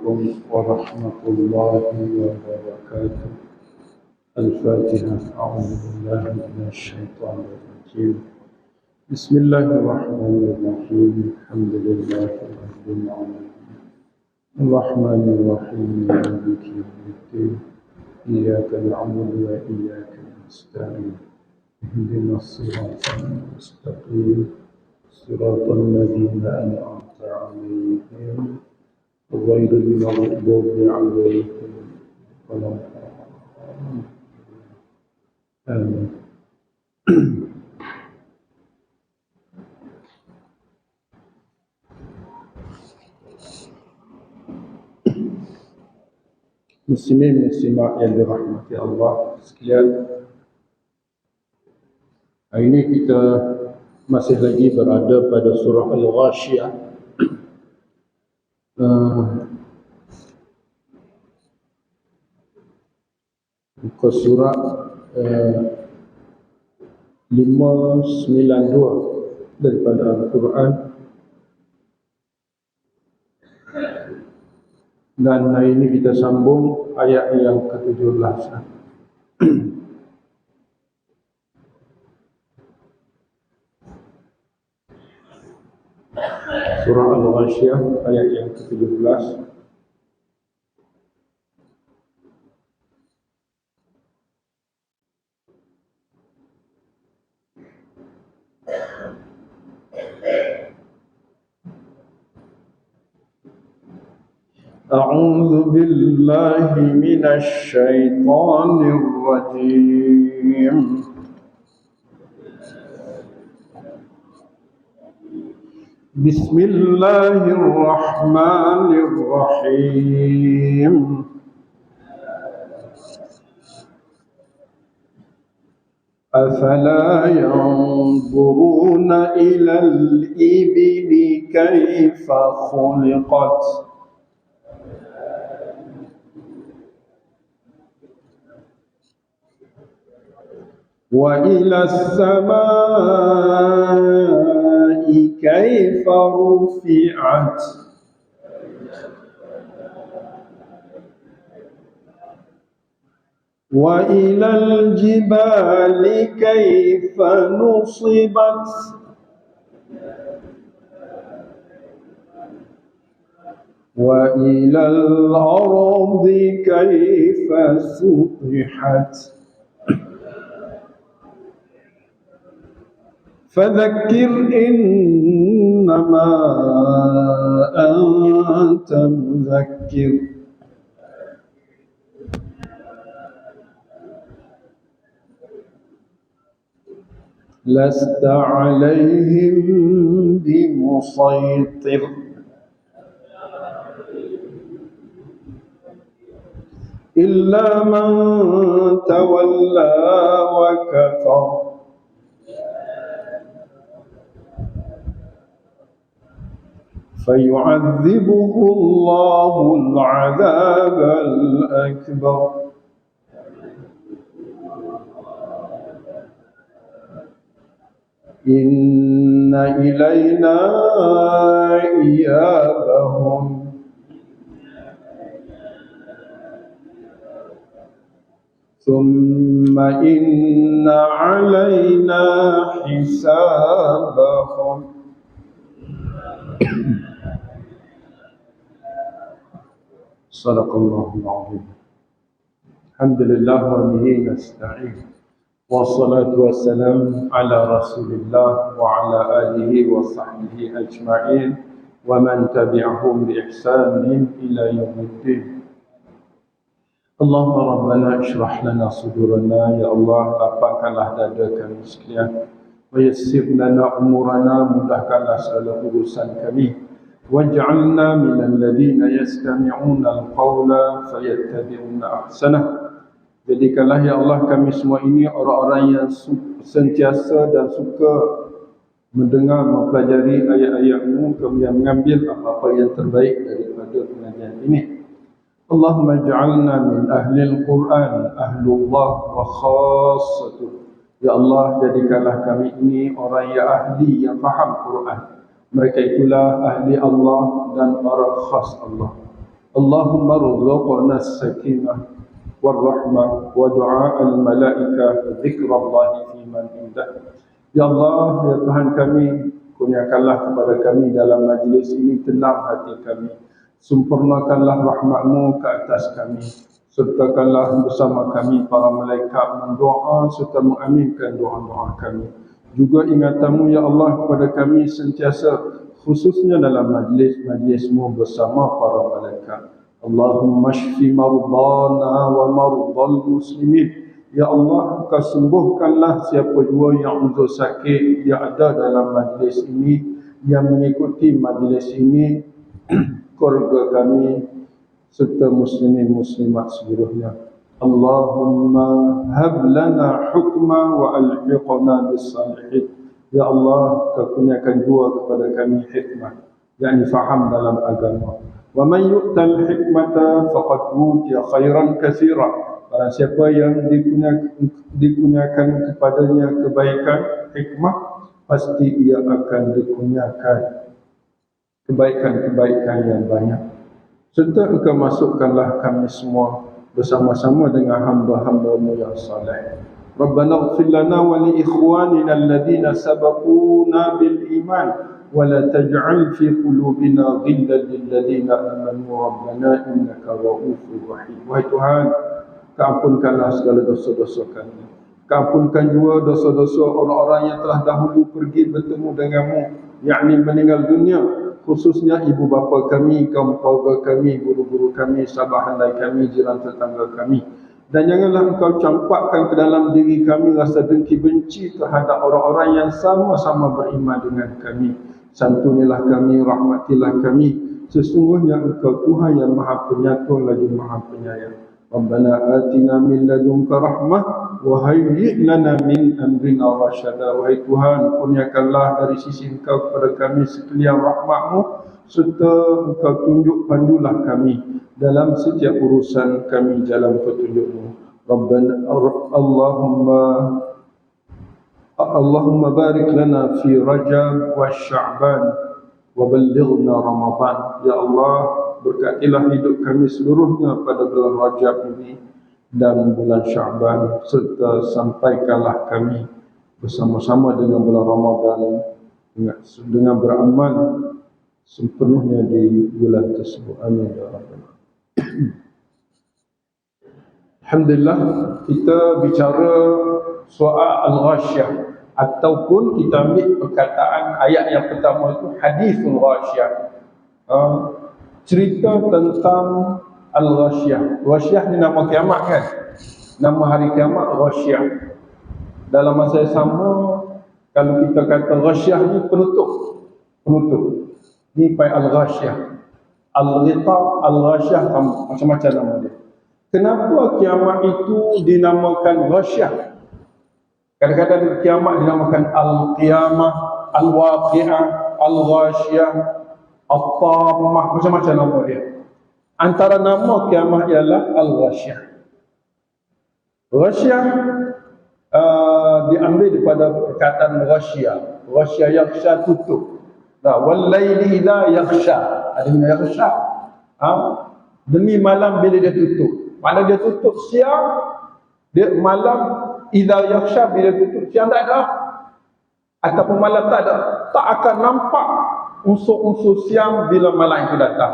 عليكم ورحمة الله وبركاته. الفاتحة. أعوذ بالله من الشيطان الرجيم. بسم الله الرحمن الرحيم. الحمد لله رب العالمين الرحمن الرحيم مالك يوم الدين إياك نعبد وإياك نستعين اهدنا الصراط المستقيم صراط الذين أنعمت عليهم غير المغضوب عليهم ولا الضالين. آمين. Muslimin muslimat yang dirahmati Allah sekalian, hari ini kita masih lagi berada pada surah Al-Ghashiyah. Muka surat 592 daripada Al-Quran. Dan hari ini kita sambung ayat yang ke-17. Surah Al-Ghashiyah ayat yang ke-17. أعوذ بالله من الشيطان الرجيم. بسم الله الرحمن الرحيم. أفلا ينظرون إلى الإبل كيف خلقت وإلى السماء كيف رفعت وإلى الجبال كيف نصبت وإلى الأرض كيف سطحت فذكر إنما أنت مذكر لست عليهم بمسيطر إلا من تولى وكفر فيعذبه الله العذاب الأكبر إن إلينا إيابهم ثم إن علينا حسابهم. صدق الله العظيم. الحمد لله وبه نستعين والصلاة والسلام على رسول الله وعلى آله وصحبه أجمعين ومن تبعهم بإحسان إلى يوم الدين. اللهم ربنا اشرح لنا صدورنا. Ya Allah, lapangkanlah dada kami sekalian. Wayassir lana umurana, mudahkanlah segala urusan kami. Waj'alna minal ladzina yastami'una al-qawla fayattabi'una ahsanah. Jadikanlah ya Allah kami semua ini orang-orang yang sentiasa dan suka mendengar, mempelajari ayat-ayat-Mu, kemudian mengambil apa-apa yang terbaik daripada pengajian ini. Allahumma ij'alna min ahli al-Quran, ahlullah wa khassatuh. Ya Allah, jadikanlah kami ini orang yang ahli, yang faham Quran. Mereka itulah ahli Allah dan orang khas Allah. Allahumma rzuqna as-sakinah wal-rahmah wa du'a al-malaikah dzikrullah fi man indah. Ya Allah, ya Tuhan kami, kurniakanlah kepada kami dalam majlis ini tenang hati kami. Sempurnakanlah rahmat-Mu ke atas kami. Sertakanlah bersama kami para malaikat mendoa serta mengaminkan doa-doa kami. Juga ingatan-Mu ya Allah kepada kami sentiasa, khususnya dalam majlis-majlis-Mu bersama para malaikat. Allahumma shfi mardana wa mardal muslimin. Ya Allah, Kau sembuhkanlah siapa jua yang uzur sakit yang ada dalam majlis ini, yang mengikuti majlis ini, keluarga kami serta muslimin muslimat seluruhnya. Allahumma hab lana hukma wa alhiqna bis salihin. Ya Allah, Kau kurniakan jua kepada kami hikmah, yakni faham dalam agama. Wa man yu'tal hikmata faqad utiya khairan katsira. Barang siapa yang dikurniakan kepadanya kebaikan hikmah, pasti ia akan dikurniakan kebaikan-kebaikan yang banyak. Serta Engkau masukkanlah kami semua bersama-sama dengan hamba-hamba-Mu yang saleh. Rabbana ighfir lana wa li ikhwanina alladhina sabaquna bil iman wa la taj'al fi qulubina ghillan lil ladzina amanu rabbana innaka ra'ufur rahim. Wahai Tuhan, Ampunkanlah segala dosa-dosa kami. Ampunkan juga dosa-dosa orang-orang yang telah dahulu pergi bertemu denganmu, yakni meninggal dunia, khususnya ibu bapa kami, kaum keluarga kami, guru-guru kami, sahabat handai kami, jiran tetangga kami. Dan janganlah Engkau campakkan ke dalam diri kami rasa dengki benci terhadap orang-orang yang sama-sama beriman dengan kami. Santunilah kami, rahmatilah kami. Sesungguhnya Engkau Tuhan yang Maha Penyantun lagi Maha Penyayang. Rabbana atina min ladunka rahmah wa hayyi' lana min amrina rasyada. Wahai Tuhan, kurniakanlah dari sisi Engkau kepada kami sekalian rahmat-Mu, serta Engkau tunjuk pandulah kami dalam setiap urusan kami jalan petunjuk-Mu. Rabbana Allahumma barik lana fi Rajab wa Sya'ban wa ballighna Ramadan. Ya Allah, berkatilah hidup kami seluruhnya pada bulan Rajab ini dan bulan Sya'ban, serta sampaikanlah kami bersama-sama dengan bulan Ramadan dengan beramal sepenuhnya di bulan tersebut. Amin ya rabbal alamin. Alhamdulillah, kita bicara soal al-ghasyiyah, ataupun kita ambil perkataan ayat yang pertama itu hadithul ghasyiyah. Cerita tentang al-ghasyiyah. Ghasyiyah ni nama kiamat kan? Nama hari kiamat ghasyiyah. Dalam masa yang sama, kalau kita kata ghasyiyah ni penutup. Ni pai al-ghasyiyah. Al-ghita, al-ghasyiyah, macam-macam nama dia. Kenapa kiamat itu dinamakan ghasyiyah? Kadang-kadang kiamat dinamakan al-qiyamah, al-waqi'ah, al-ghasyiyah, al-tammah, macam-macam nama dia. Antara nama kiamat ialah al-ghasyiyah. Ghasyiyah diambil daripada perkataan ghasyiyah. Ghasyiyah yaghsha, tutup. Wal laili idza yaghsha. Ada mana yaghsha? Demi malam bila dia tutup. Mana dia tutup siang, dia malam idza yaghsha, bila tutup siang tak ada. Ataupun malam tak ada. Tak akan nampak unsur-unsur siang bila malam itu datang.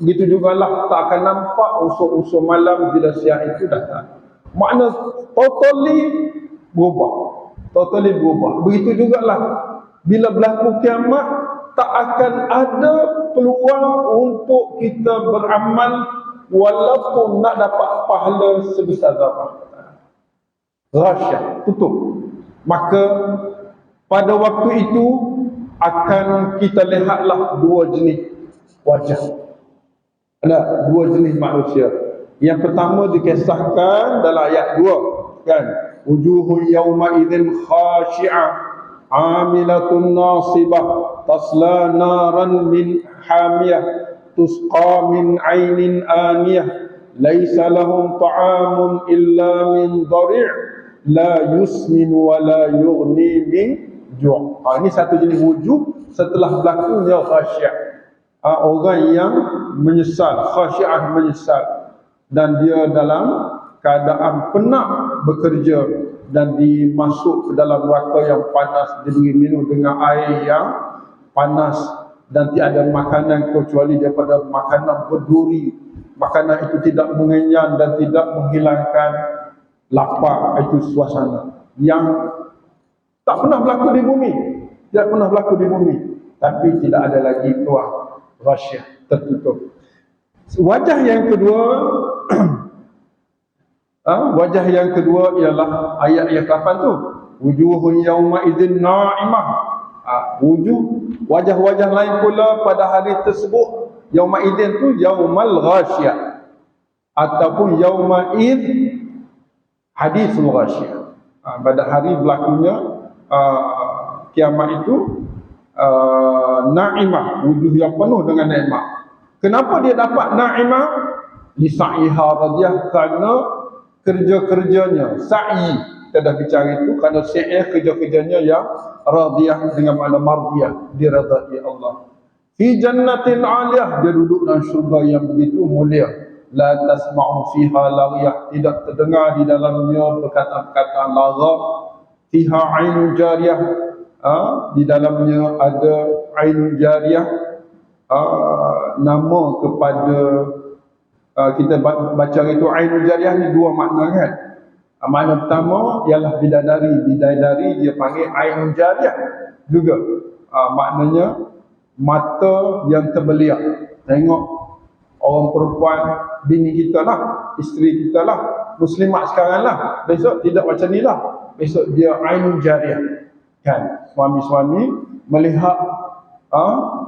Begitu jugalah tak akan nampak unsur-unsur malam bila siang itu datang. Makna totally berubah. Begitu jugalah bila berlaku kiamat, tak akan ada peluang untuk kita beramal walaupun nak dapat pahala sebesar zarah. Ghasyiyah, tutup. Maka pada waktu itu akan kita lihatlah dua jenis wajah. Ada dua jenis manusia. Yang pertama dikisahkan dalam ayat 2 kan, wujuhun yawma idzin khashi'ah 'amilatun nasibah tasla naran min hamiyah tusqa min 'ainin aniyah laisa lahum ta'amun illa min dhari' la yusmin wa la yughni min ju'. Ini satu jenis wujud setelah berlakunya ghasyiyah. orang yang menyesal, khasyiah menyesal, dan dia dalam keadaan penat bekerja dan dimasuk ke dalam neraka yang panas, diberi minum dengan air yang panas dan tiada makanan kecuali daripada makanan berduri. Makanan itu tidak mengenyang dan tidak menghilangkan lapar. Itu suasana yang tak pernah berlaku di bumi, tidak pernah berlaku di bumi, tapi tidak ada lagi keluar, rasyah, tertutup. Wajah yang kedua wajah yang kedua ialah ayat yang 8 tu, wujuhun yauma idzin na'imah. Wajah-wajah lain pula pada hari tersebut, yauma idzin tu yaumal ghasyiyah ataupun yauma idz hadithul ghasyiyah. Pada hari berlakunya kiamat itu na'imah, wujuh yang penuh dengan nikmat. Kenapa dia dapat na'imah? Li sa'iha radiyah, kerana kerja-kerjanya, sa'i, kita dah bicara itu, kerana sa'i kerja-kerjanya yang radiyah dengan makna mardiyah, diradai Allah. Fi jannatin 'aliyah, dia duduk dalam syurga yang begitu mulia. La tasma'u fiha laghiyah, tidak terdengar di dalamnya perkataan-perkataan lagha. Fiha 'ainun jariyah, di dalamnya ada 'ainun jariyah, nama kepada kita baca itu ainul jariyah ni dua makna kan. Makna pertama ialah bidadari dia panggil ainul jariyah juga. Maknanya mata yang terbeliak. Tengok orang perempuan, bini kita lah, isteri kita lah, muslimat sekarang lah, besok tidak macam ni lah, besok dia ainul jariyah kan. Suami-suami melihat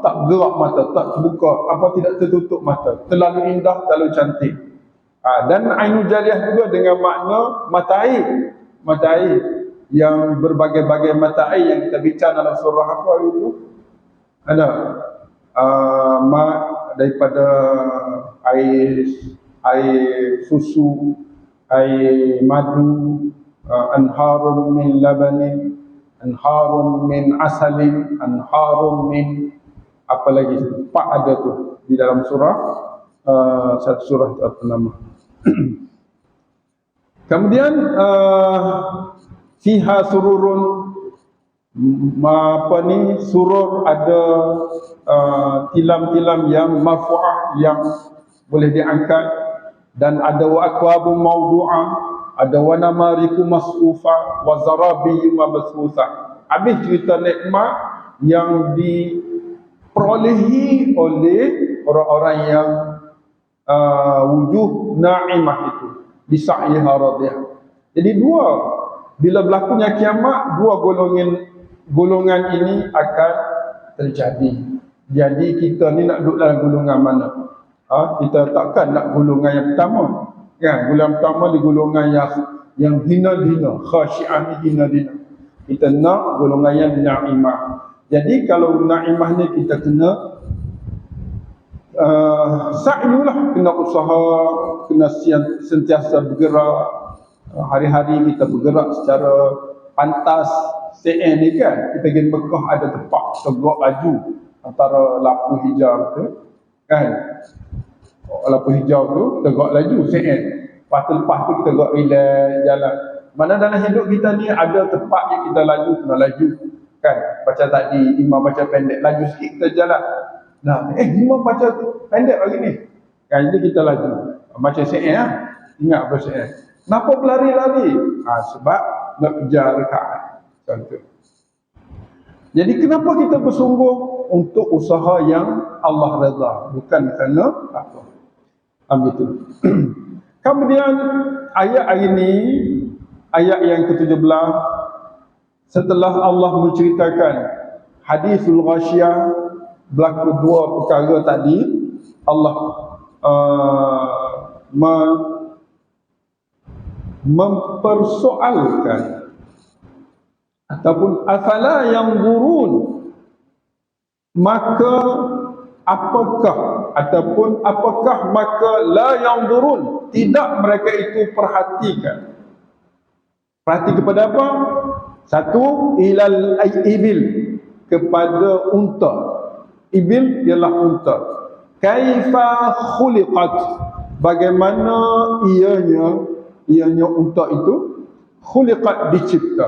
tak gerak mata, tak terbuka, apa tidak tertutup mata, terlalu indah, terlalu cantik. Dan ainul jariyah juga dengan makna mata air yang berbagai-bagai mata air yang kita bincang dalam surah apa itu, ada daripada air susu, air madu, anharun min labanin, anharun min asalin, anharun min apa lagi, 4 ada tu di dalam surah, satu surah tu apa nama. Kemudian fiha sururun, surur ada tilam-tilam yang marfu'ah yang boleh diangkat, dan ada wa akwabun mawdu'ah, ada wa namariku mas'ufah wa zarabiyyu mabthusah. Habis cerita nikmat yang diperolehi oleh orang-orang yang wujuh na'imah itu, bisa'iha radiyah. Jadi bila berlakunya kiamat, dua golongan ini akan terjadi. Jadi kita ni nak duduk dalam golongan mana? Kita takkan nak golongan yang pertama kan. Golongan pertama di golongan yang hina-hina, khasyi'ah hina-hina. Kita nak golongan yang na'imah. Jadi kalau na'imah ni kita kena sa'yulah, kena usaha, kena sentiasa bergerak. Hari-hari kita bergerak secara pantas. CN ni kan, kita pergi Mekah ada tempat tegak laju antara lampu hijau tu kan, lampu hijau tu tegak laju CN. Lepas tu kita tegak relax jalan. Mana dalam hidup kita ni ada tempat yang kita laju, kena laju kan. Baca tadi imam baca pendek, laju sikit kita jalan. Nah, imam baca tu pendek lagi ni kan, jadi kita laju macam CN lah. Ingat apa CN? Kenapa berlari-lari? Sebab nak kejar rakaat. Contoh. Jadi kenapa kita bersungguh untuk usaha yang Allah redha, bukan kerana apa. Begitu. Kemudian ayat ini, ayat yang ke-17, setelah Allah menceritakan hadisul ghasyiyah, berlaku dua perkara tadi, Allah mempersoalkan ataupun afala yanzurun, maka apakah maka la yanzurun, tidak mereka itu perhatikan. Perhati kepada apa? Satu, ilal ibil, kepada unta. Ibil ialah unta. Kaifa khuliqat, bagaimana ianya unta itu khuliqat, dicipta.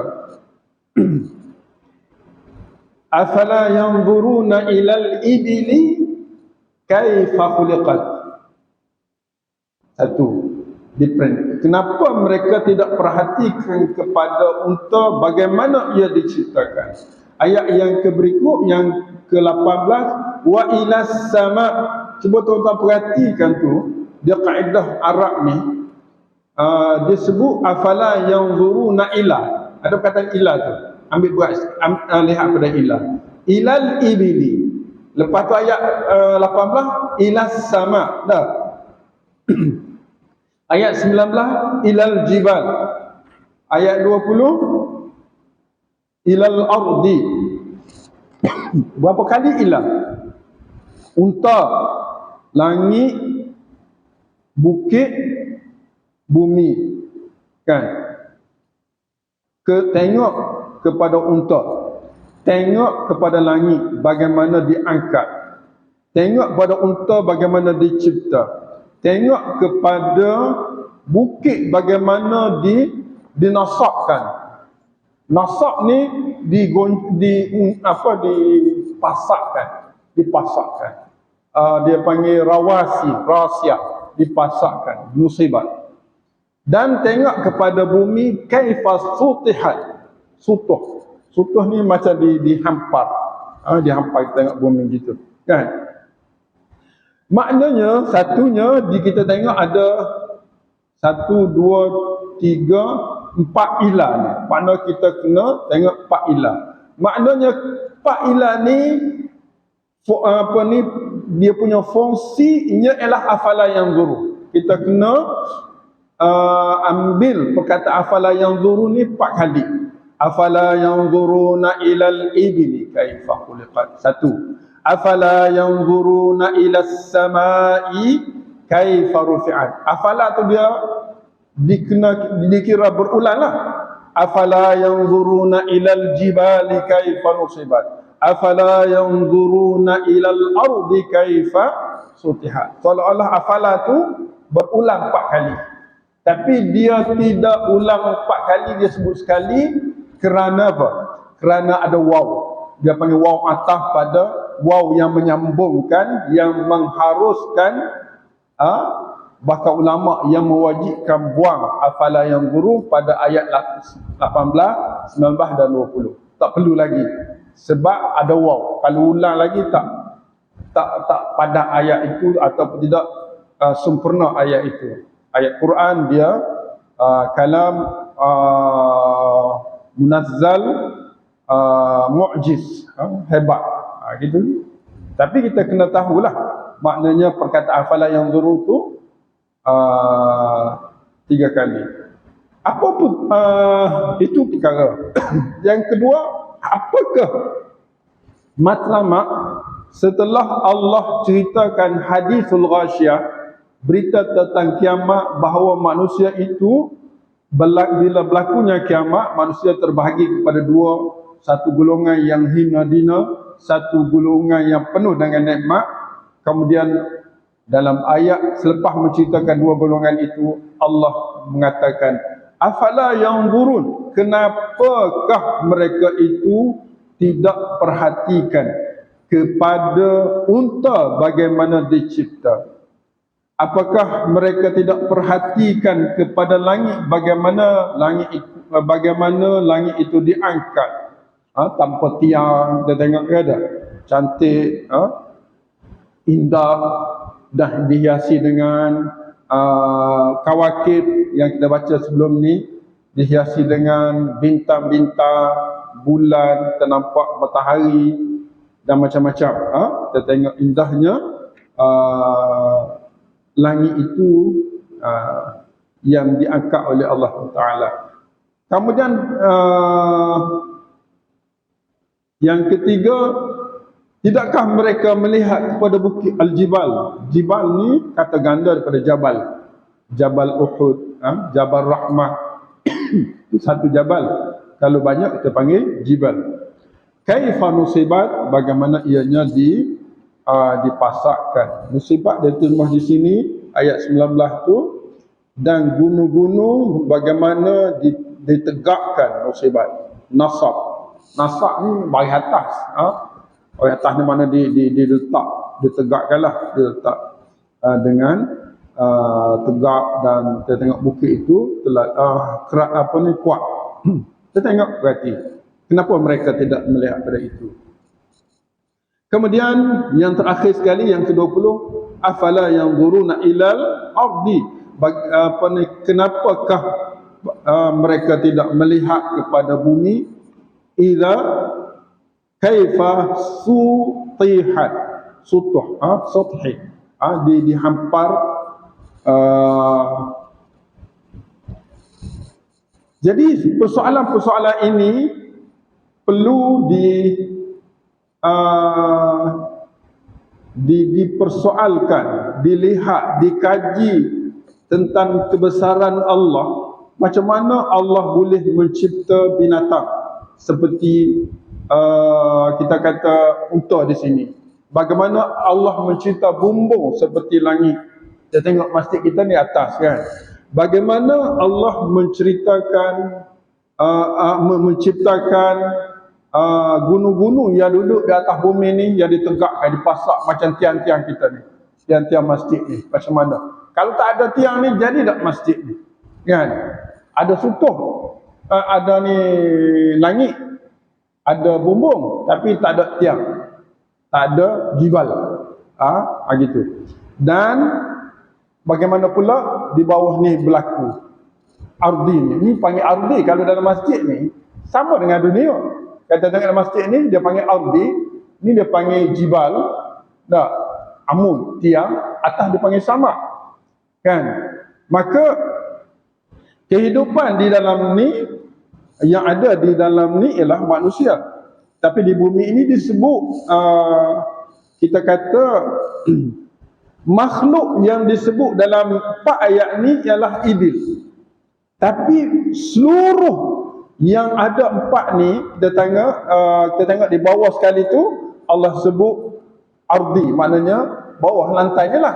Afala yanzuruna ilal ibili kaifa khuliqat. Satu, different. Kenapa mereka tidak perhatikan kepada unta bagaimana ia diciptakan? Ayat yang berikut, yang ke-18, wa ilas sama. Cuba tuan-tuan perhatikan tu, dia kaedah Arab ni, dia sebut afala yanzuruna ila. Ada perkataan ila tu. Ambil berat, lihat pada ila. Ilal ibili. Lepas tu ayat 18, ilas sama. Dah. Ayat 19, ilal jibal. Ayat 20, ilal ardi. Berapa kali ilah? Unta, langit, bukit, bumi. Kan? Tengok kepada unta. Tengok kepada langit bagaimana diangkat. Tengok pada unta bagaimana dicipta. Tengok kepada bukit bagaimana dinasakkan. Nasak ni dipasakkan. Dia panggil rasia, dipasakkan, musibat. Dan tengok kepada bumi kaifa sutihat. Sutuh ni macam dihampar. Dihampar, tengok bumi gitu. Kan? Maknanya satunya kita tengok ada 1, 2, 3, 4 ilah ni. Makna kita kena tengok 4 ilah. Maknanya 4 ilah ni dia punya fungsinya ialah afala yanzuru. Kita kena ambil perkataan afala yanzuru ni 4 kali. Afala yanzuruna ilal ibili kaifa khuliqat. 1. Afala yanzuruna ilas samai kaifa rufi'at. Afala tu dia dikira berulang lah. Afala yanzuruna ilal jibali kaifa nusibat. Afala yanzuruna ilal ardi kaifa sutihat. Seolah-olah afala tu berulang 4 kali. Tapi dia tidak ulang 4 kali, dia sebut sekali. Kerana apa? Kerana ada waw. Dia panggil waw ataf pada waw yang menyambungkan, yang mengharuskan. Bahkan ulama yang mewajibkan buang afala yang guru pada ayat 18, 19 dan 20. Tak perlu lagi. Sebab ada waw. Kalau ulang lagi tak pada ayat itu ataupun tidak sempurna ayat itu. Ayat Quran dia kalam munazzal, mu'jiz, hebat. Gitu. Tapi kita kena tahulah maknanya perkataan afala yang zuru tu 3 kali. Apa pun itu perkara. Yang kedua, apakah matlamat setelah Allah ceritakan hadisul ghasyiyah, berita tentang kiamat, bahawa manusia itu bila berlakunya kiamat, manusia terbahagi kepada dua, satu golongan yang hina dina, satu golongan yang penuh dengan nikmat. Kemudian dalam ayat selepas menceritakan dua golongan itu, Allah mengatakan, afala yanzurun, kenapakah mereka itu tidak perhatikan kepada unta bagaimana dicipta? Apakah mereka tidak perhatikan kepada langit bagaimana langit itu diangkat tanpa tiang? Kita tengok ada cantik, indah, dah dihiasi dengan kawakib yang kita baca sebelum ni, dihiasi dengan bintang-bintang, bulan, kita nampak matahari dan macam-macam. Kita tengok indahnya langit itu yang diangkat oleh Allah Ta'ala. Kemudian yang ketiga, tidakkah mereka melihat kepada bukit Al-Jibal? Jibal ni kata ganda daripada Jabal. Jabal Uhud, Jabal Rahmah. Itu satu jabal. Kalau banyak kita panggil Jibal. Kaifa nusibat, bagaimana ianya dipasakkan. Musibat dia terjemah di sini ayat 19 tu, dan gunung-gunung bagaimana ditegakkan musibat. Nasab ni bagi atas, bagi atas ni mana diletak, ditegakkanlah, diletak dengan tegak, dan kita tengok bukit itu telah kuat. Kita tengok berarti kenapa mereka tidak melihat pada itu. Kemudian yang terakhir sekali, yang ke-20, afala yanzuruna ilal ardi, kenapakah mereka tidak melihat kepada bumi, idza kaifa sutihat, suthi, dihampar. Jadi persoalan-persoalan ini perlu dipersoalkan, dilihat, dikaji tentang kebesaran Allah. Macam mana Allah boleh mencipta binatang seperti kita kata unta di sini. Bagaimana Allah mencipta bumbung seperti langit. Kita tengok masjid kita ni atas kan. Bagaimana Allah menciptakan gunung-gunung yang duduk di atas bumi ni, yang ditegakkan, dipasak macam tiang-tiang kita ni, tiang-tiang masjid ni. Macam mana? Kalau tak ada tiang ni, jadi tak masjid ni? Kan? Ada sutuh, ada ni langit, ada bumbung, tapi tak ada tiang, tak ada jibal. Gitu. Dan bagaimana pula di bawah ni berlaku ardi ni. Ni panggil ardi kalau dalam masjid ni, sama dengan dunia. Kata dalam masjid ni dia panggil ardi, ni dia panggil jibal, dah amun, tiang, atas dia panggil sama. Kan? Maka kehidupan di dalam ni, yang ada di dalam ni ialah manusia. Tapi di bumi ini disebut kita kata makhluk yang disebut dalam 4 ayat ni ialah ibil. Tapi seluruh yang ada 4 ni, kita tengok di bawah sekali tu Allah sebut ardi, maknanya bawah lantai ni lah.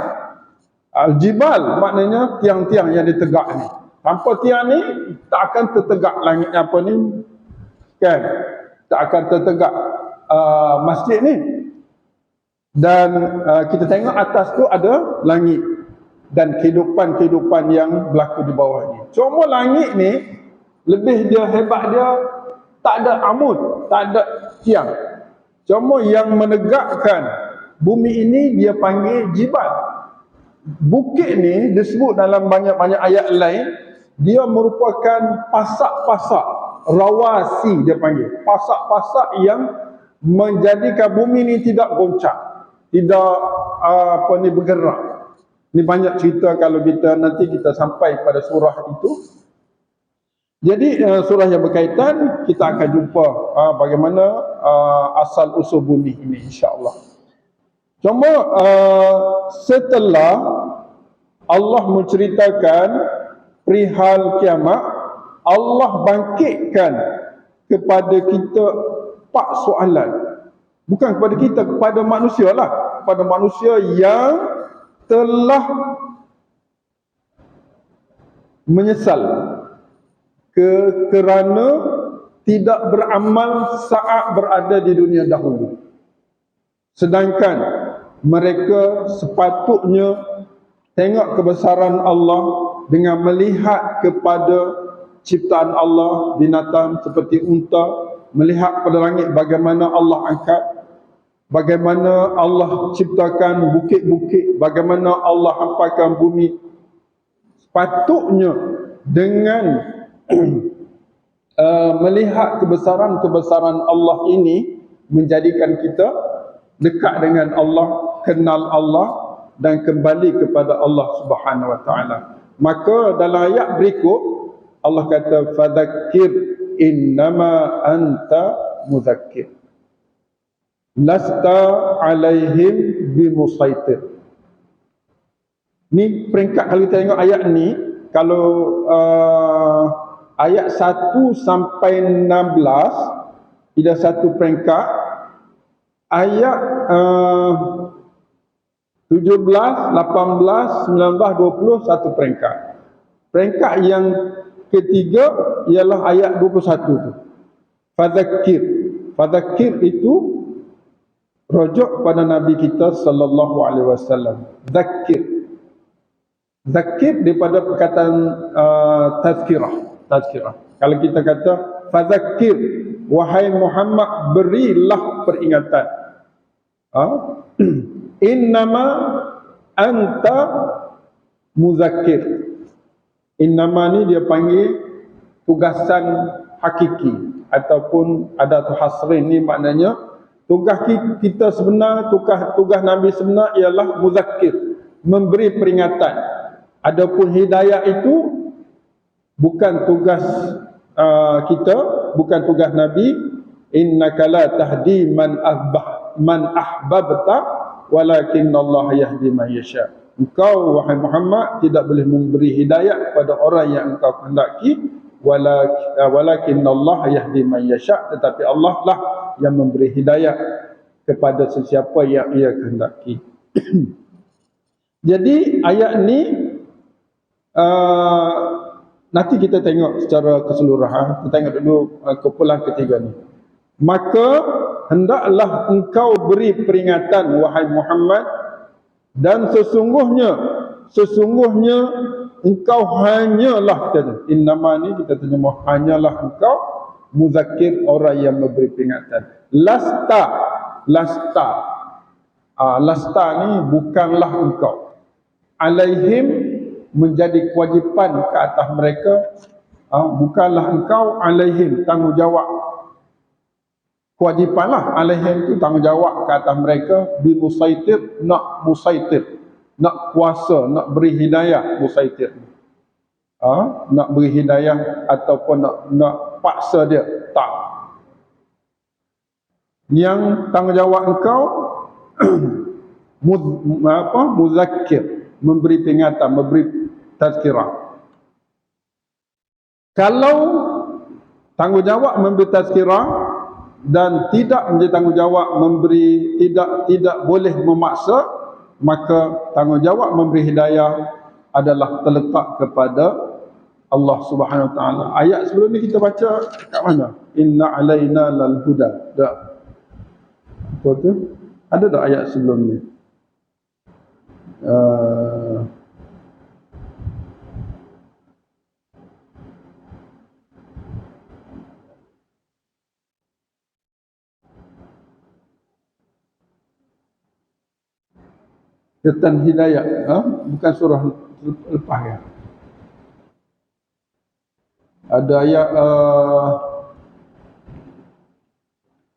Al-jibal maknanya tiang-tiang yang ditegak ni. Tanpa tiang ni tak akan tertegak langit apa ni, kan? Tak akan tertegak masjid ni. Dan kita tengok atas tu ada langit dan kehidupan-kehidupan yang berlaku di bawah ni. Cuma langit ni lebih dia hebat, dia tak ada amud, tak ada tiang. Cuma yang menegakkan bumi ini dia panggil jibal. Bukit ni disebut dalam banyak-banyak ayat lain, dia merupakan pasak-pasak, rawasi dia panggil. Pasak-pasak yang menjadikan bumi ni tidak goncang, tidak bergerak. Ni banyak cerita kalau nanti kita sampai pada surah itu. Jadi surah yang berkaitan, kita akan jumpa bagaimana asal usul bumi ini, insya-Allah. Cuma setelah Allah menceritakan perihal kiamat, Allah bangkitkan kepada kita 4 soalan. Bukan kepada kita, kepada manusia lah. Kepada manusia yang telah menyesal kerana tidak beramal saat berada di dunia dahulu. Sedangkan mereka sepatutnya tengok kebesaran Allah dengan melihat kepada ciptaan Allah, binatang seperti unta, melihat pada langit bagaimana Allah angkat, bagaimana Allah ciptakan bukit-bukit, bagaimana Allah hamparkan bumi. Sepatutnya dengan melihat kebesaran-kebesaran Allah ini menjadikan kita dekat dengan Allah, kenal Allah dan kembali kepada Allah Subhanahu wa taala. Maka dalam ayat berikut Allah kata fadzakir innama anta muzakkir lasta alaihim bimusaitir. Ni peringkat kalau kita tengok ayat ni, kalau ayat 1 sampai 16 ada satu peringkat. Ayat 17, 18, 19, 20, satu peringkat. Peringkat yang ketiga ialah ayat 21 tu. Fadzakir. Fadzakir itu rujuk pada Nabi kita sallallahu alaihi wasallam. Zakir. Zakir daripada perkataan tazkirah. Tazkirah. Kalau kita kata fadzakir, wahai Muhammad, berilah peringatan. Innama anta muzakkir. Innama ni dia panggil tugasan hakiki ataupun adatu hasrin, ni maknanya tugas kita sebenar, tugas Nabi sebenar ialah muzakkir, memberi peringatan. Adapun hidayah itu bukan tugas kita, bukan tugas Nabi. Innaka la tahdi man ahbabta walakin Allah yahdi man yasha. Engkau wahai Muhammad tidak boleh memberi hidayah kepada orang yang engkau kehendaki, walakin Allah yahdi man yasha, tetapi Allah lah yang memberi hidayah kepada sesiapa yang ia kehendaki. Jadi ayat ni nanti kita tengok secara keseluruhan. Kita tengok dulu kumpulan ketiga ni. Maka hendaklah engkau beri peringatan wahai Muhammad, dan sesungguhnya engkau hanyalah, innama ni kita terjemah hanyalah engkau muzakkir, orang yang memberi peringatan. Lasta ni bukanlah engkau. Alaihim, menjadi kewajipan ke atas mereka. Bukanlah engkau, alaihim, tanggungjawab. Kewajipanlah, alaihim itu tanggungjawab ke atas mereka. Bimusaitir, nak musaitir, nak kuasa, nak beri hidayah. Musaitir, nak beri hidayah ataupun nak paksa dia, tak. Yang tanggungjawab engkau muzakkir, memberi peringatan, memberi tazkirah. Kalau tanggungjawab memberi tazkirah dan tidak menjadi tanggungjawab memberi, tidak boleh memaksa, maka tanggungjawab memberi hidayah adalah terletak kepada Allah Subhanahu Wa Taala. Ayat sebelum ni kita baca kat mana? Inna alaina lal huda. Tak. Apa tu? Ada tak ayat sebelum ni? Tentang hidayah, bukan surah lepas ya. Ada ayat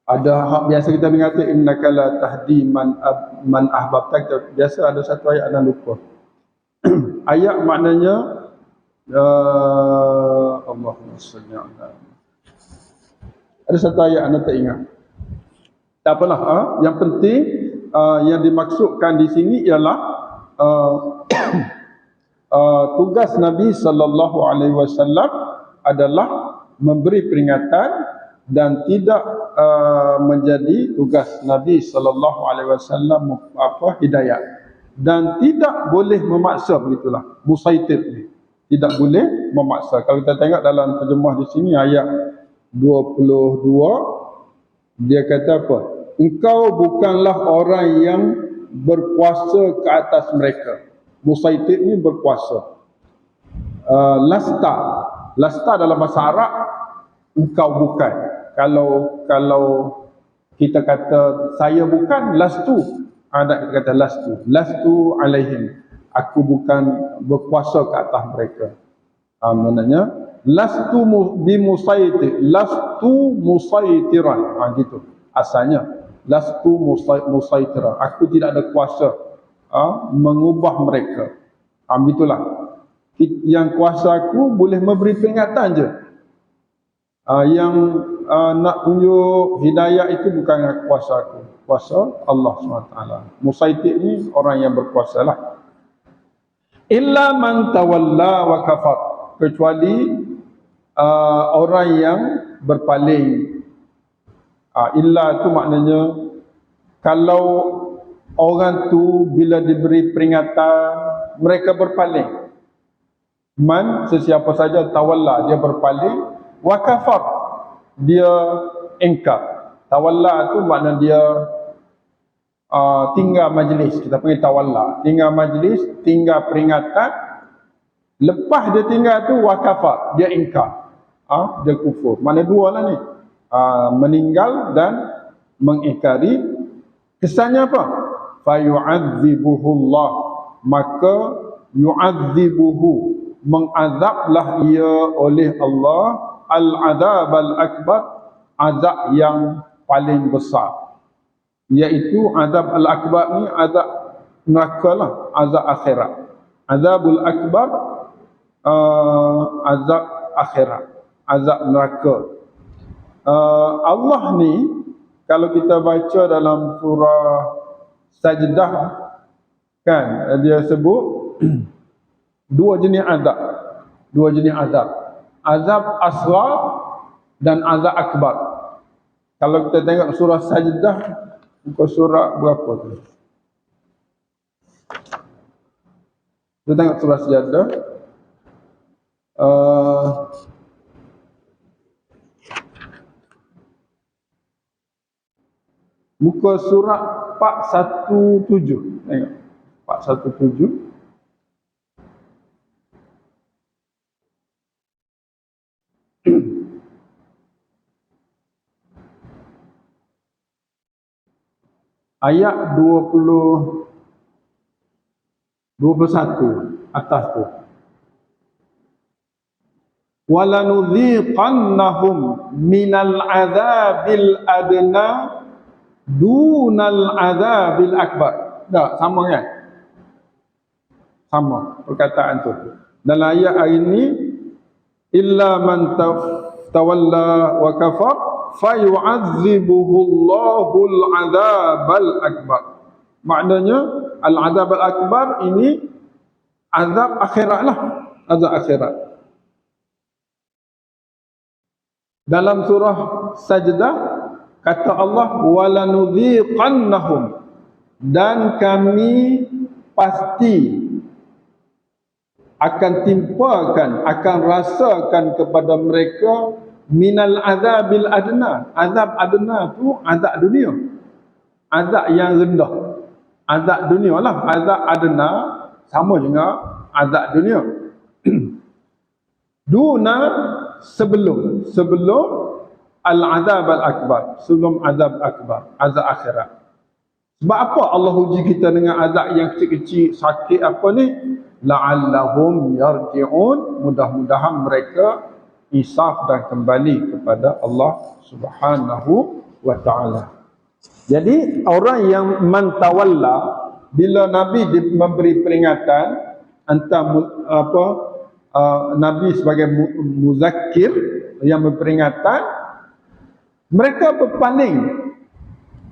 ada biasa kita mengatakan innaka la tahdi man ahbabta. Biasa ada satu ayat anda lupa. Ayat maknanya Allahumma salli ala. Ada satu ayat anda tak ingat. Tak apalah, yang penting yang dimaksudkan di sini ialah tugas Nabi sallallahu alaihi wasallam adalah memberi peringatan dan tidak menjadi tugas Nabi sallallahu alaihi wasallam hidayah, dan tidak boleh memaksa, begitulah musaitir ni, tidak boleh memaksa. Kalau kita tengok dalam terjemah di sini ayat 22, dia kata apa? Engkau bukanlah orang yang berkuasa ke atas mereka. Musaitir ni berkuasa. Lasta dalam bahasa Arab engkau bukan. Kalau kita kata saya bukan, lastu. Ada kita kata lastu alaihim. Aku bukan berkuasa ke atas mereka. Maknanya lastu bimusaitir, lastu musaitiran. Gitu asalnya. Lastu musaitira, aku tidak ada kuasa mengubah mereka. Begitulah. Yang kuasa aku boleh memberi peringatan je. Yang nak tunjuk hidayah itu bukan kuasa aku, kuasa Allah SWT. Musaitir ni orang yang berkuasa lah. Illa man tawalla wa kafar, kecuali orang yang berpaling. Illa itu maknanya kalau orang tu bila diberi peringatan mereka berpaling. Man, sesiapa saja tawalla, dia berpaling. Wa kafar, dia engkar. Tawalla tu makna dia tinggal majlis. Kita panggil tawalla, tinggal majlis, tinggal peringatan. Lepas dia tinggal tu wa kafar, dia engkar, dia kufur. Makna dua lah ni, meninggal dan mengingkari. Kesannya apa? Fa yu'adzibuhullah, maka yu'adzibuhu, mengazablah ia oleh Allah al-azab al-akbar, azab yang paling besar, iaitu azab al-akbar ni azab neraka lah, azab akhirat. Azabul akbar, azab akhirat, azab neraka. Allah ni kalau kita baca dalam surah Sajdah kan, dia sebut dua jenis azab. Dua jenis azab. Azab asghar dan azab akbar. Kalau kita tengok surah Sajdah, muka surah berapa tu? Kita tengok surah Sajdah. Muka surah 417. Tengok. 417. Ayat 21 atas tu. Walanudhiqannahum minal azabil adna dunal azabil akbar. Tak, sama kan? Sama perkataan tu. Dalam ayat hari ini, illa man tawalla wa kafar fayu'adzibuhullahul azabal akbar. Maknanya al-azab al-akbar ini azab akhirat lah, azab akhirat. Dalam surah Sajdah kata Allah walanudhiqannahum, dan kami pasti akan timpakan, akan rasakan kepada mereka minal azabil adna. Azab adna tu azab dunia, azab yang rendah, azab dunia lah. Azab adna sama juga azab dunia. Duna, sebelum al-azab al-akbar, sebelum azab akbar, azab akhirat. Sebab apa Allah uji kita dengan azab yang kecil-kecil, sakit apa ni? La'allahum yarji'un, mudah-mudahan mereka insaf dan kembali kepada Allah Subhanahu wa ta'ala. Jadi orang yang mentawalla, bila Nabi memberi peringatan, Nabi sebagai muzakkir yang berperingatan, mereka berpaling.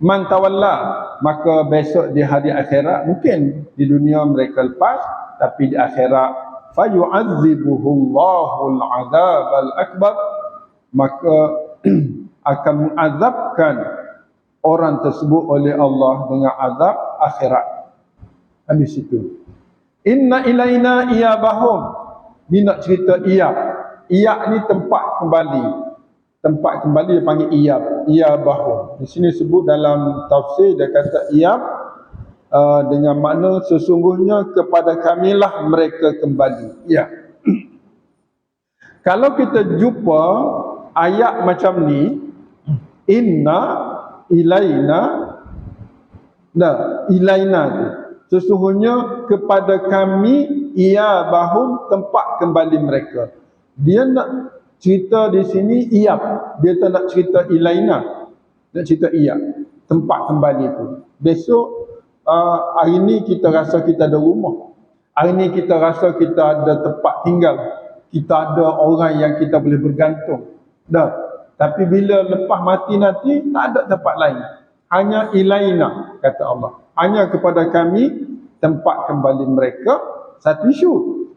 Mentawalla, maka besok di hari akhirat, mungkin di dunia mereka lepas, tapi di akhirat fayu'adzibuhullahul azabal akbar, maka akan mengazabkan orang tersebut oleh Allah dengan azab akhirat. Habis itu, inna ilaina iyabahum, ni nak cerita iyab. Iyab ni tempat kembali. Tempat kembali dia panggil iyab, iyabahum. Di sini sebut dalam tafsir, dia kata iyab dengan makna sesungguhnya kepada kamilah mereka kembali. Ya. Kalau kita jumpa ayat macam ni, inna ilaina, ilaina tu sesungguhnya kepada kami, iyabahum, tempat kembali mereka. Dia nak cerita di sini iyab, dia tak nak cerita ilaina, nak cerita iyab, tempat kembali tu. Besok hari ni kita rasa kita ada rumah, hari ni kita rasa kita ada tempat tinggal, kita ada orang yang kita boleh bergantung dah. Tapi bila lepas mati nanti, tak ada tempat lain, hanya ilaina, kata Allah, hanya kepada kami tempat kembali mereka. Satu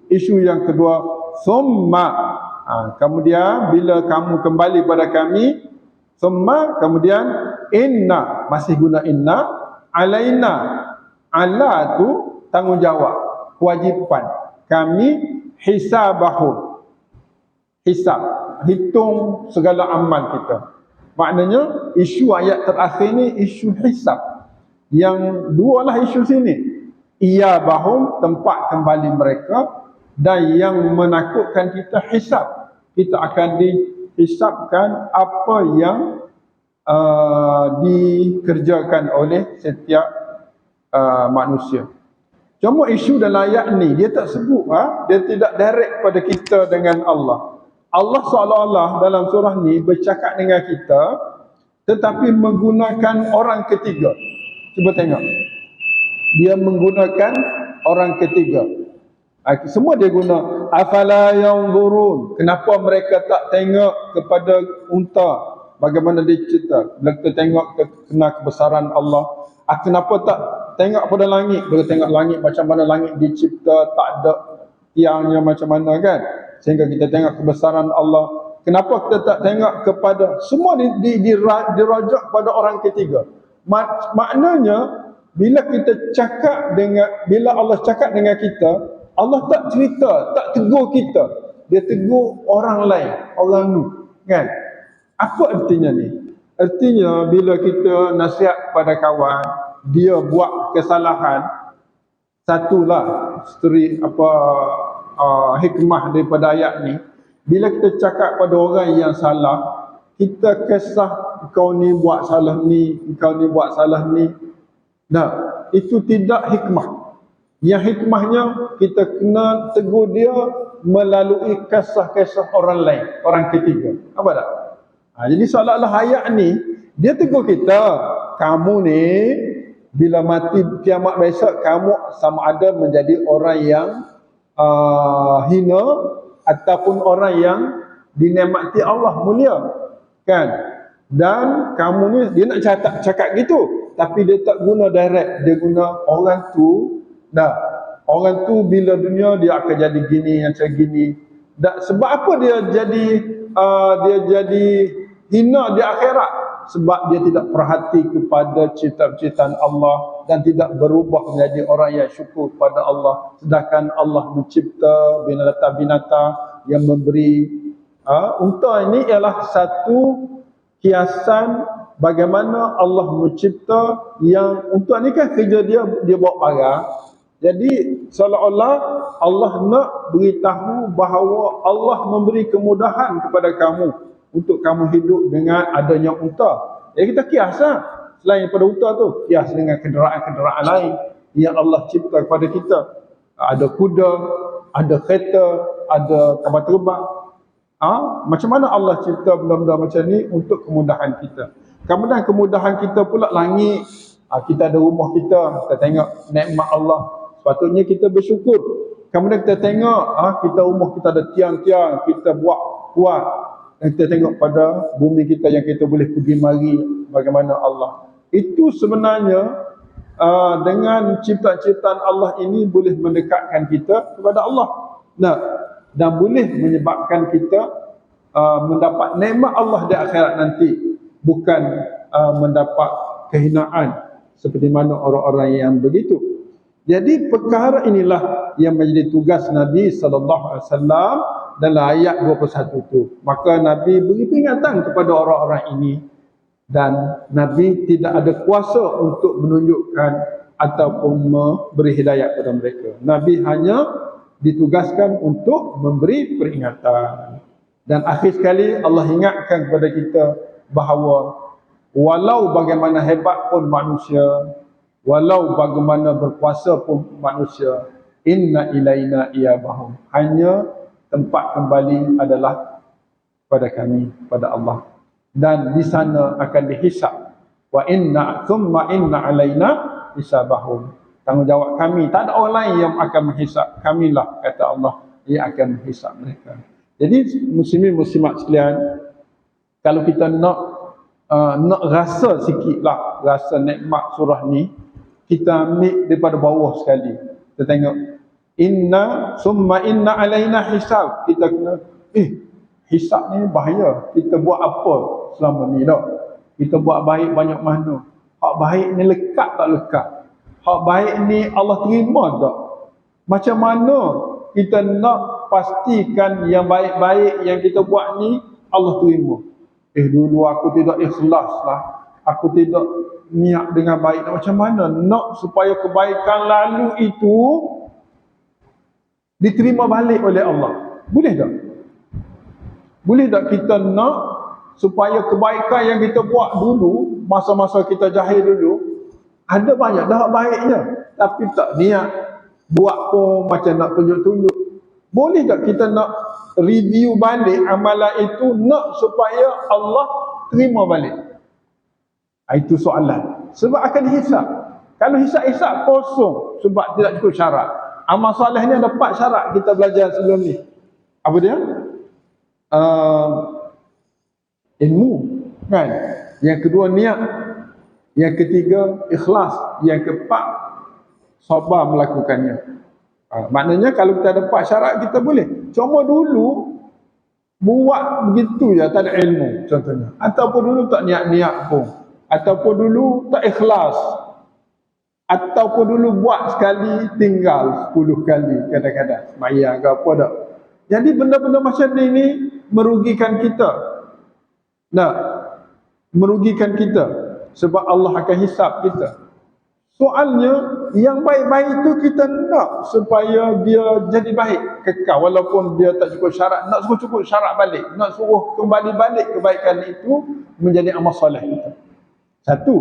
isu yang kedua, summa, kemudian bila kamu kembali pada kami, summa, kemudian inna, masih guna inna, alaina, Ala tu tanggungjawab, kewajipan. Kami hisabahum. Hisab, hitung segala amal kita. Maknanya isu ayat terakhir ni isu hisab. Yang dua lah isu sini. Iyabahum, tempat kembali mereka, dan yang menakutkan kita hisab. Kita akan dihisabkan apa yang dikerjakan oleh setiap manusia. Cuma isu dalam ayat ni dia tak sebut, dia tidak direct pada kita dengan Allah. Allah seolah-olah dalam surah ni bercakap dengan kita tetapi menggunakan orang ketiga. Cuba tengok. Dia menggunakan orang ketiga. Semua dia guna afala yanzurun. Kenapa mereka tak tengok kepada unta bagaimana dia cerita? Bila kita tengok kena kebesaran Allah. Kenapa tak tengok pada langit? Bila tengok langit macam mana langit dicipta, tak ada tiangnya macam mana kan? Sehingga kita tengok kebesaran Allah. Kenapa kita tak tengok kepada semua dirajak pada orang ketiga? Maknanya bila Allah cakap dengan kita, Allah tak cerita, tak tegur kita. Dia tegur orang lain, orang nu, kan? Apa artinya ni? Artinya bila kita nasihat pada kawan, dia buat kesalahan, satulah hikmah daripada ayat ni, bila kita cakap pada orang yang salah, kita kisah kau ni buat salah ni, kau ni buat salah ni. Nah, itu tidak hikmah. Yang hikmahnya kita kena tegur dia melalui kisah-kisah orang lain, orang ketiga. Apa tak? Jadi seolah-olah ayat ni dia tegur kita, kamu ni bila mati kiamat besok kamu sama ada menjadi orang yang hina ataupun orang yang dinikmati Allah mulia, kan? Dan kamu ni dia nak cakap gitu, tapi dia tak guna direct, dia guna orang tu. Orang tu bila dunia dia akan jadi gini macam gini. Sebab apa dia jadi hina di akhirat? Sebab dia tidak perhati kepada ciptaan Allah dan tidak berubah menjadi orang yang syukur pada Allah. Sedangkan Allah mencipta binatang-binatang yang memberi unta. Ini ialah satu kiasan bagaimana Allah mencipta yang unta ni kan kerja dia bawa barang. Jadi seolah-olah Allah nak beritahu bahawa Allah memberi kemudahan kepada kamu untuk kamu hidup dengan adanya unta. Jadi kita kiaslah selain daripada unta tu, kias dengan kenderaan-kenderaan lain yang Allah cipta kepada kita. Ada kuda, ada kereta, ada kapal terbang. Macam mana Allah cipta benda-benda macam ni untuk kemudahan kita. Kemudian kemudahan kita pula langit. Kita ada rumah kita tengok nikmat Allah. Sepatutnya kita bersyukur. Kemudian kita tengok kita rumah kita ada tiang-tiang, kita buat kuat. Dan kita tengok pada bumi kita yang kita boleh pergi mari bagaimana Allah. Itu sebenarnya dengan ciptaan-ciptaan Allah ini boleh mendekatkan kita kepada Allah. Dan boleh menyebabkan kita mendapat nikmat Allah di akhirat nanti, bukan mendapat kehinaan seperti mana orang-orang yang begitu. Jadi perkara inilah yang menjadi tugas Nabi sallallahu alaihi wasallam dalam ayat 21 itu. Maka Nabi beri peringatan kepada orang-orang ini dan Nabi tidak ada kuasa untuk menunjukkan ataupun memberi hidayah kepada mereka. Nabi hanya ditugaskan untuk memberi peringatan. Dan akhir sekali Allah ingatkan kepada kita bahawa walau bagaimana hebat pun manusia, walau bagaimana berkuasa pun manusia, inna ilaina iyabahum, hanya tempat kembali adalah pada kami, pada Allah, dan di sana akan dihisab. Wa inna thumma inna alaina hisabahum, tanggungjawab kami, tak ada orang lain yang akan menghisab, kamilah, kata Allah, yang akan menghisab mereka. Jadi muslimin muslimat sekalian, kalau kita nak rasa sikitlah rasa nikmat surah ni, kita ambil daripada bawah sekali. Kita tengok inna summa inna alaina hisab. Kita kena hisab ni bahaya. Kita buat apa selama ni dah? Kita buat baik banyak mana? Hak baik ni lekat tak lekat? hak baik ni Allah terima tak? Macam mana kita nak pastikan yang baik-baik yang kita buat ni Allah terima? Dulu aku tidak ikhlas lah, aku tidak niat dengan baik. Macam mana nak supaya kebaikan lalu itu diterima balik oleh Allah? Boleh tak? Boleh tak kita nak supaya kebaikan yang kita buat dulu, masa-masa kita jahil dulu, ada banyak dah baiknya, tapi tak niat buat pun macam nak tunjuk-tunjuk. Boleh tak kita nak review balik amalan itu, nak supaya Allah terima balik? Itu soalan. Sebab akan dihisap. Kalau hisap-hisap kosong, sebab tidak cukup syarat. Amal soleh ni ada 4 syarat kita belajar sebelum ni. Apa dia? Ilmu, kan? Yang kedua niat, yang ketiga ikhlas, yang keempat sabar melakukannya. Maknanya kalau kita ada 4 syarat kita boleh. Cuma dulu buat begitu je, tak ada ilmu contohnya, ataupun dulu tak niat-niat pun, ataupun dulu tak ikhlas, ataupun dulu buat sekali tinggal 10 kali kadang-kadang sembahyang ke apa tak. Jadi benda-benda macam ni merugikan kita. Nah, merugikan kita sebab Allah akan hisap kita. Soalnya yang baik-baik itu kita nak supaya dia jadi baik kekal, walaupun dia tak cukup syarat, nak cukup syarat balik, nak suruh kembali balik kebaikan itu menjadi amal soleh kita. Satu.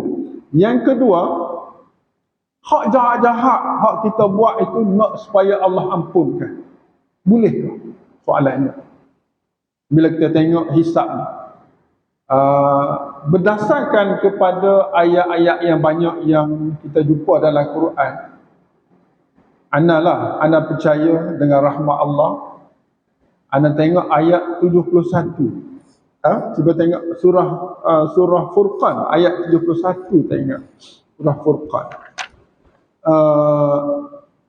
Yang kedua, hak jahat-jahat hak kita buat itu nak supaya Allah ampunkan. Boleh ke? Soalannya. Bila kita tengok hisab ni, berdasarkan kepada ayat-ayat yang banyak yang kita jumpa dalam Quran, ana percaya dengan rahmat Allah. Ana tengok ayat 71. Cuba tengok surah Furqan ayat 71, tengok surah Furqan.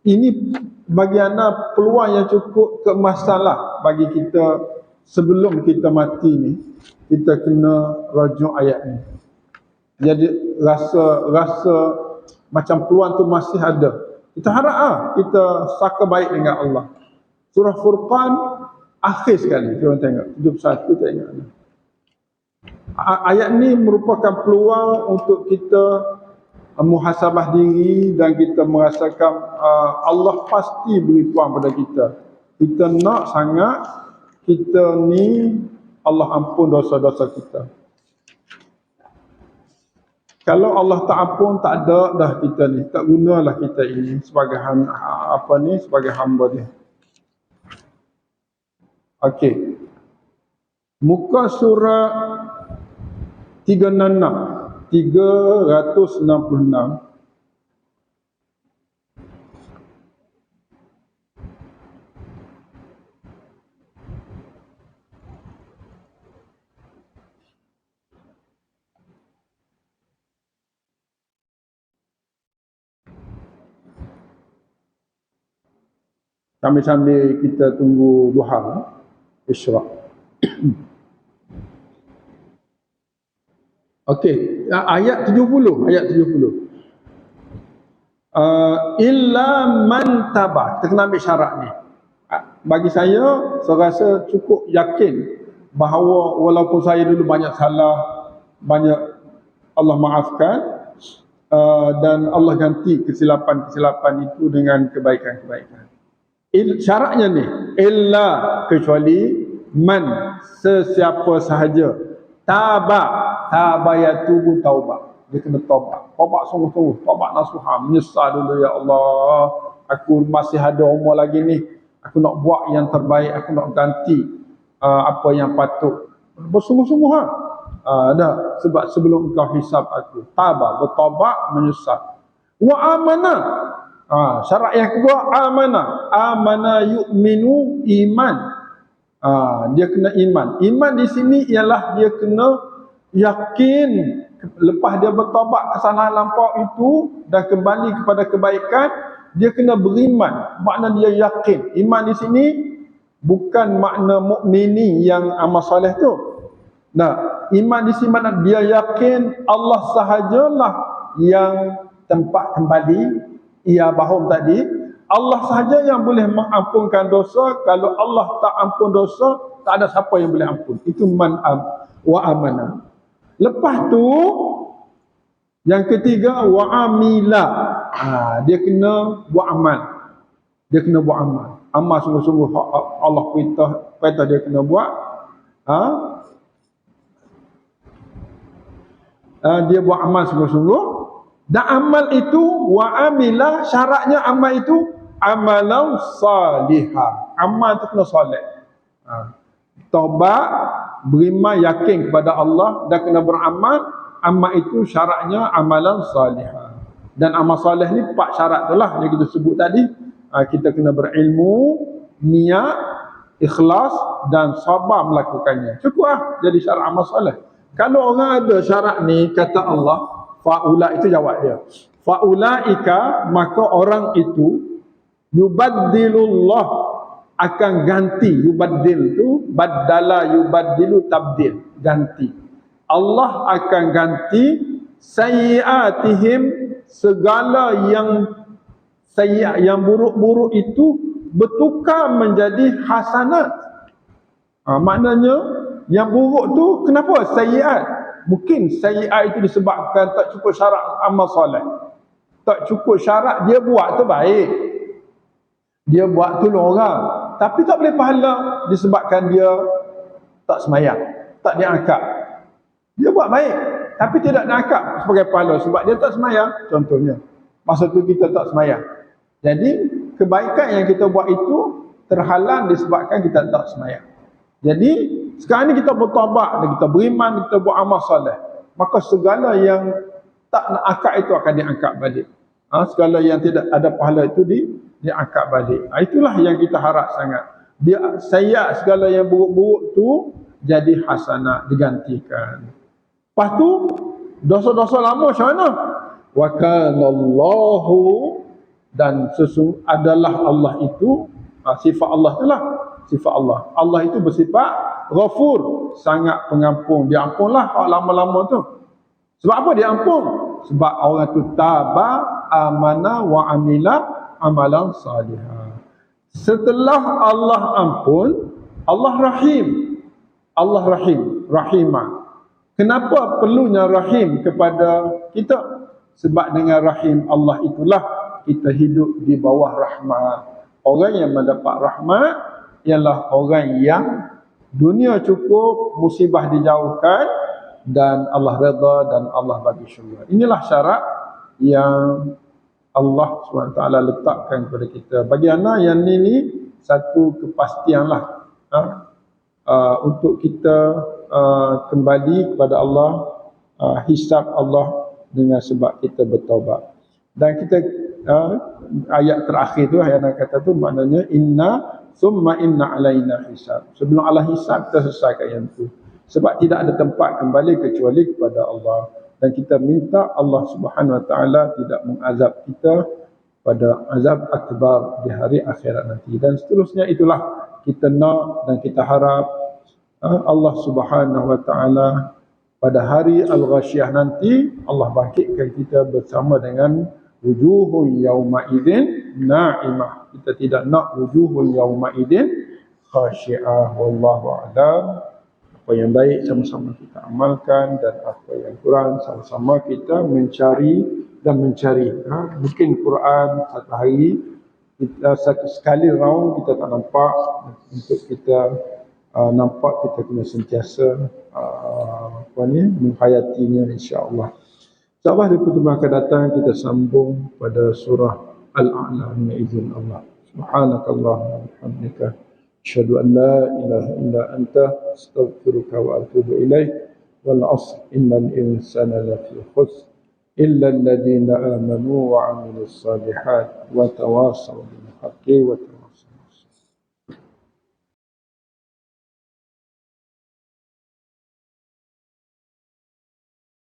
Ini bagi ana peluang yang cukup kemasalah bagi kita. Sebelum kita mati ni, kita kena rajuk ayat ni. Jadi rasa macam peluang tu masih ada. Kita harap kita saka baik dengan Allah. Surah Furqan akhir sekali, kita tengok 71, tengok ni. Ayat ni merupakan peluang untuk kita muhasabah diri dan kita merasakan Allah pasti beri peluang pada kita. Kita nak sangat kita ni Allah ampun dosa-dosa kita. Kalau Allah tak ampun, tak ada dah kita ni, tak gunalah kita ini sebagai sebagai hamba dia. Okey. Muka surat 366. Sambil-sambil kita tunggu duha Isyraq. Okey, ayat 70. Illa man taba. Kita kena ambil syarat ni. Bagi saya rasa cukup yakin bahawa walaupun saya dulu banyak salah, banyak Allah maafkan, dan Allah ganti kesilapan-kesilapan itu dengan kebaikan-kebaikan. Syaratnya ni, illa, kecuali man, sesiapa sahaja, taba yatubu taubat, dia kena taubat sungguh-sungguh, taubat nasuha, menyesal dulu, ya Allah, aku masih ada umur lagi ni, aku nak buat yang terbaik, aku nak ganti apa yang patut, bersungguh-sungguh dah, sebab sebelum engkau hisab aku, bertaubat, menyesal. Wa amana, syarat yang kedua, amana yu'minu, iman. Dia kena iman. Iman di sini ialah dia kena yakin lepas dia bertaubat kesalahan lampau itu dan kembali kepada kebaikan, dia kena beriman. Makna dia yakin. Iman di sini bukan makna mukmini yang amal soleh tu. Nah, iman di sini makna dia yakin Allah sahajalah yang tempat kembali, ia bahum tadi, Allah sahaja yang boleh mengampunkan dosa. Kalau Allah tak ampun dosa, tak ada siapa yang boleh ampun. Itu man wa amana. Lepas tu yang ketiga wa amila. Dia kena buat amal. Dia kena buat amal. Amal sungguh-sungguh Allah perintah dia kena buat. Dia buat amal sungguh-sungguh. Dan amal itu wa amila, syaratnya amal itu amalan salihah. Amal itu kena soleh. Taubat, beriman, yakin kepada Allah dan kena beramal. Amal itu syaratnya amalan salihah. Dan amal salih ni 4 syarat itulah yang kita sebut tadi. Kita kena berilmu, niat, ikhlas dan sabar melakukannya. Cukup lah jadi syarat amal salih. Kalau orang ada syarat ni, kata Allah, fa'ula, itu jawab dia. Fa'ulaika, maka orang itu yubaddilullah, akan ganti. Yubaddil tu badala yubaddilu tabdil, ganti. Allah akan ganti sayyiatihim, segala yang sayyiat, yang buruk-buruk itu bertukar menjadi hasanat. Maknanya yang buruk tu kenapa sayyiat? Mungkin sayyiat itu disebabkan tak cukup syarat amal soleh. Tak cukup syarat dia buat tu baik. Dia buat tolong orang, tapi tak boleh pahala disebabkan dia tak semayang, tak diangkat. Dia buat baik, tapi tidak diangkat sebagai pahala sebab dia tak semayang. Contohnya, masa tu kita tak semayang. Jadi, kebaikan yang kita buat itu terhalang disebabkan kita tak semayang. Jadi, sekarang ni kita bertaubat, kita beriman, kita buat amal soleh. Maka segala yang tak nak angkat itu akan diangkat balik. Segala yang tidak ada pahala itu diangkat balik. Itulah yang kita harap sangat. Dia sayyiat, segala yang buruk-buruk tu jadi hasanah, digantikan. Lepas tu dosa-dosa lama macam mana? Wa kanallahu, dan adalah Allah itu, sifat Allah itulah sifat Allah. Allah itu bersifat Ghafur, sangat pengampun. Dia ampunlah kalau lama-lama tu. Sebab apa dia ampun? Sebab orang tu tabah, amana wa amila amalan salihah. Setelah Allah ampun, Allah Rahim. Allah Rahim, Rahimah. Kenapa perlunya Rahim kepada kita? Sebab dengan Rahim Allah itulah kita hidup di bawah rahmat. Orang yang mendapat rahmat ialah orang yang dunia cukup, musibah dijauhkan, dan Allah redha dan Allah bagi syurga. Inilah syarat yang Allah SWT letakkan kepada kita. Bagi anak yang ini satu kepastianlah untuk kita kembali kepada Allah, hisab Allah dengan sebab kita bertaubat. Dan kita ayat terakhir tu yang kata tu maknanya inna summa inna alaina hisab. Sebelum Allah hisab kita selesaikan yang tu. Sebab tidak ada tempat kembali kecuali kepada Allah. Dan kita minta Allah Subhanahu Wa Taala tidak mengazab kita pada azab akbar di hari akhirat nanti. Dan seterusnya itulah kita nak dan kita harap Allah Subhanahu Wa Taala pada hari Al-Ghasyiyah nanti Allah bangkitkan kita bersama dengan wujuhun yauma idzin na'imah. Kita tidak nak wujuhun yauma idzin khasyi'ah. Wallahu a'lam. Apa yang baik sama-sama kita amalkan, dan apa yang kurang sama-sama kita mencari dan mencari. Mungkin Quran satu hari kita sekali round kita tak nampak. Untuk kita nampak, kita kena sentiasa menghayatinya, insya-Allah. InsyaAllah di pertemuan akan datang kita sambung pada surah Al-A'la dengan izin Allah. Subhanakallahumma wa bihamdika asyhadu an la ilaha illa anta astaghfiruka wa atubu ilaik. Wal 'asr innal insana lafi khusr illa alladhina amanu wa 'amilus salihat wa tawassaw bil haqqi wa